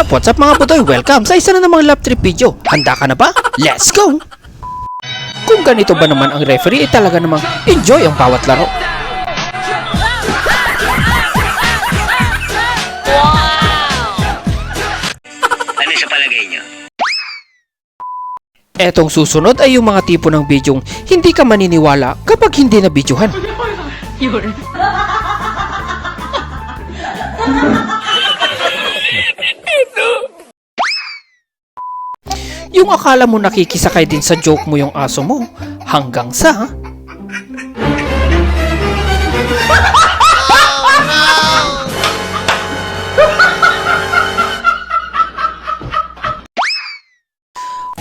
What's up mga budoy? Welcome sa isa na namang lap trip video. Handa ka na ba? Let's go! Kung ganito ba naman ang referee, talaga namang enjoy ang bawat laro. Ano sa palagay nyo? Etong susunod ay yung mga tipo ng bidyong hindi ka maniniwala kapag hindi na bidyuhan. Yung akala mo nakikisakay din sa joke mo yung aso mo, hanggang sa...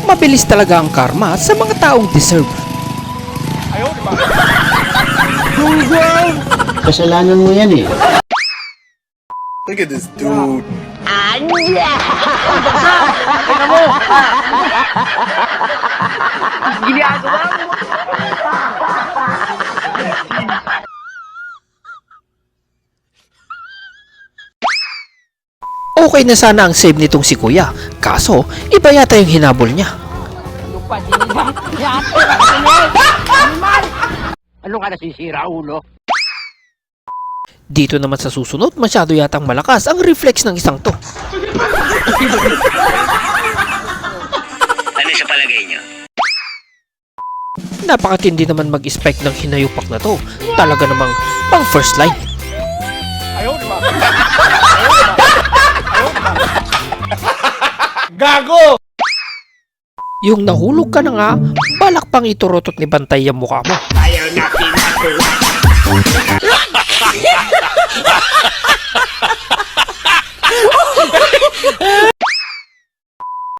Mabilis talaga ang karma sa mga taong deserve. Kasalanan mo yan eh. Look at this dude. Okay na sana ang save nitong si Kuya, kaso iba yata yung hinabol niya. Ano ka nasisira, ulo? Dito naman sa susunod, masyado yatang malakas ang reflex ng isang to. Ano sa palagay nyo? Napakatindi naman mag-expect ng hinayupak na to. Talaga namang pang first line. Gago! Yung nahulog ka na nga, balak pang iturotot ni Bantay ang mukha mo. Ayaw natin ako.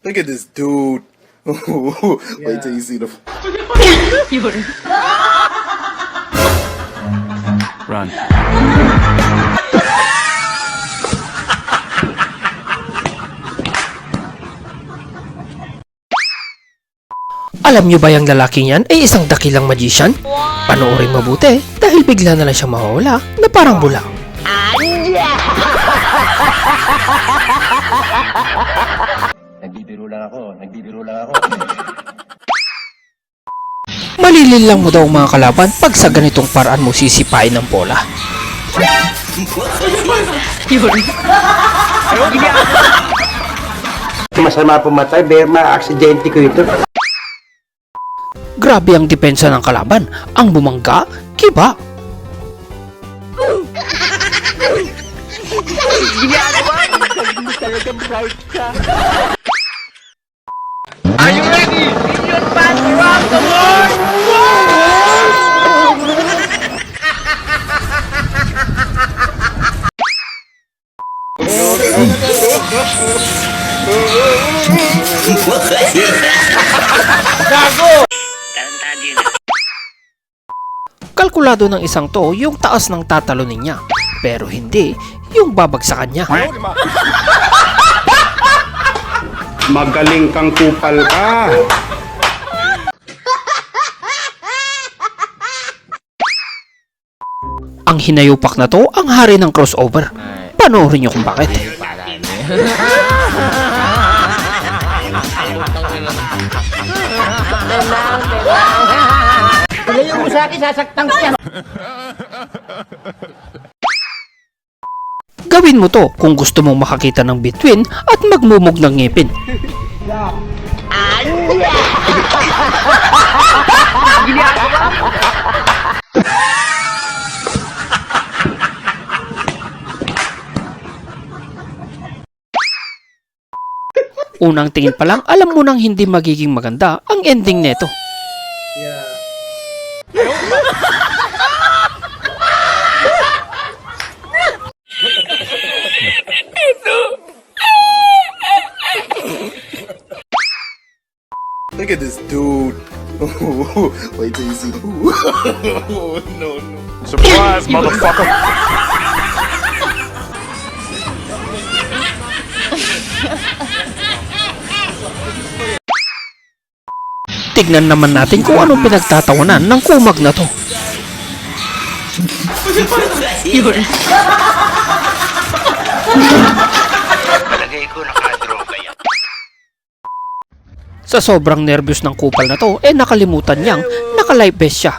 Look at this dude. Wait till you see the. Run. Alam nyo ba yung lalaking yan ay isang dakilang magician? Panoorin mabuti dahil bigla na lang siya mawawala na parang bula. Nagbibiro lang ako. Malilin lang mo daw ang mga kalaban pag sa ganitong paraan mo sisipain ng bola. Masama pumatay, berma, aksidente ko ito. Grabe ang depensa ng kalaban. Ang bumangga, kiba. Are you ready? Tarantado yun. Kalkulado ng isang to yung taas ng tatalunin niya. Pero hindi yung babagsakan niya. Magaling kang kupal ka. Ang hinayupak na to ang hari ng crossover. Panoorin niyo kung bakit. Ilayo mo sa akin, sasaktan ko yan. Gawin mo to kung gusto mong makakita ng bituin at magmumog ng ngipin. Unang tingin pa lang, alam mo nang hindi magiging maganda ang ending neto. Look at this dude. Wait till you see the. No. Surprise, motherfucker! Tignan naman natin kung anong pinagtatawanan ng kumag na to. Palagay ko Sa sobrang nervyos ng kupal na to, nakalimutan niyang naka-life vest siya.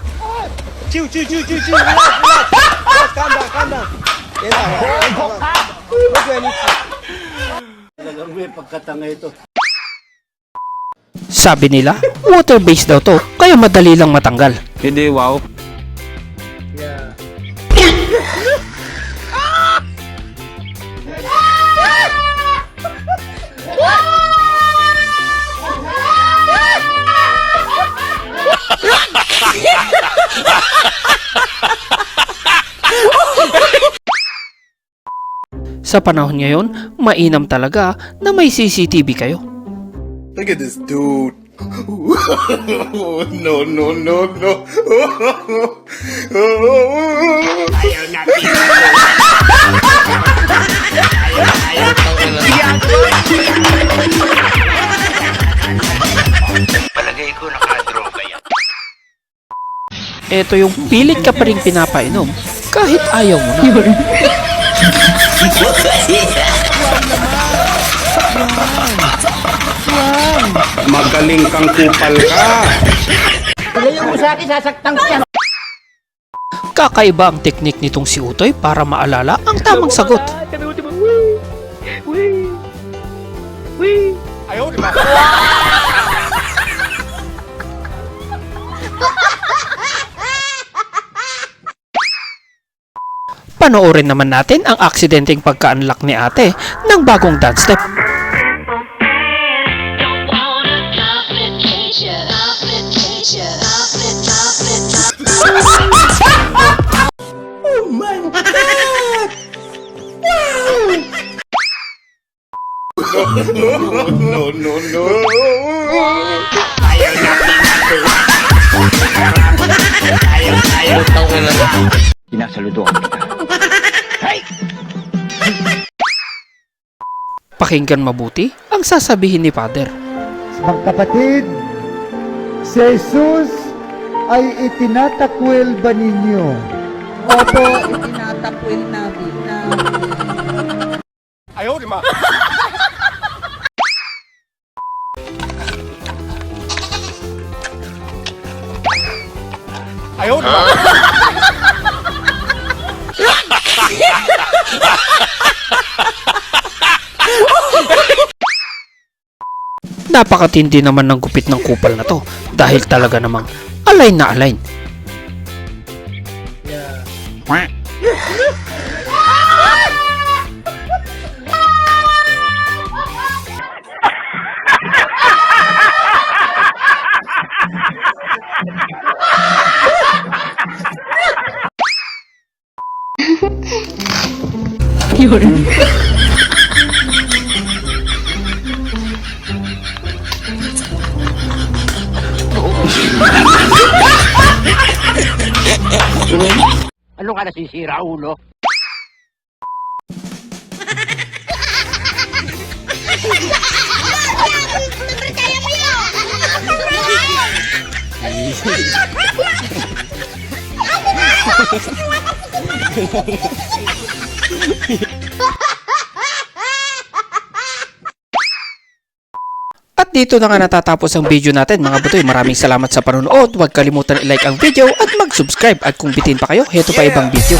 Sabi nila, water-based daw to, kaya madali lang matanggal. Hindi, wow. Sa panahon ngayon, mainam talaga na may CCTV kayo. Look at this dude. No, no, no, no. Ayaw natin. Palagay ko nakadroga yan. Ito yung pilit ka pa rin pinapainom kahit ayaw mo na. Magaling kang kupal ka. Palayo mo sa akin, sasaktan ko yan. Kakaiba ang teknik nitong si Utoy para maalala ang tamang sagot. Panoorin naman natin ang aksidenteng pagka-unlock ni ate ng bagong dance step. No, no, no. Ayaw natin. Ayaw. Sinasaludoan kita. Pakinggan mabuti ang sasabihin ni Father. Mga kapatid, si Jesus ay itinatakwil ba ninyo? Opo, itinatakwil namin na Napakatindi naman ng gupit ng kupal na to dahil talaga namang align na align. Ano ka nasisira, ulo? At dito na nga natatapos ang video natin mga butoy. Maraming salamat sa panonood. Huwag kalimutan i-like ang video at mag-subscribe. At kung bitin pa kayo, heto pa ibang video.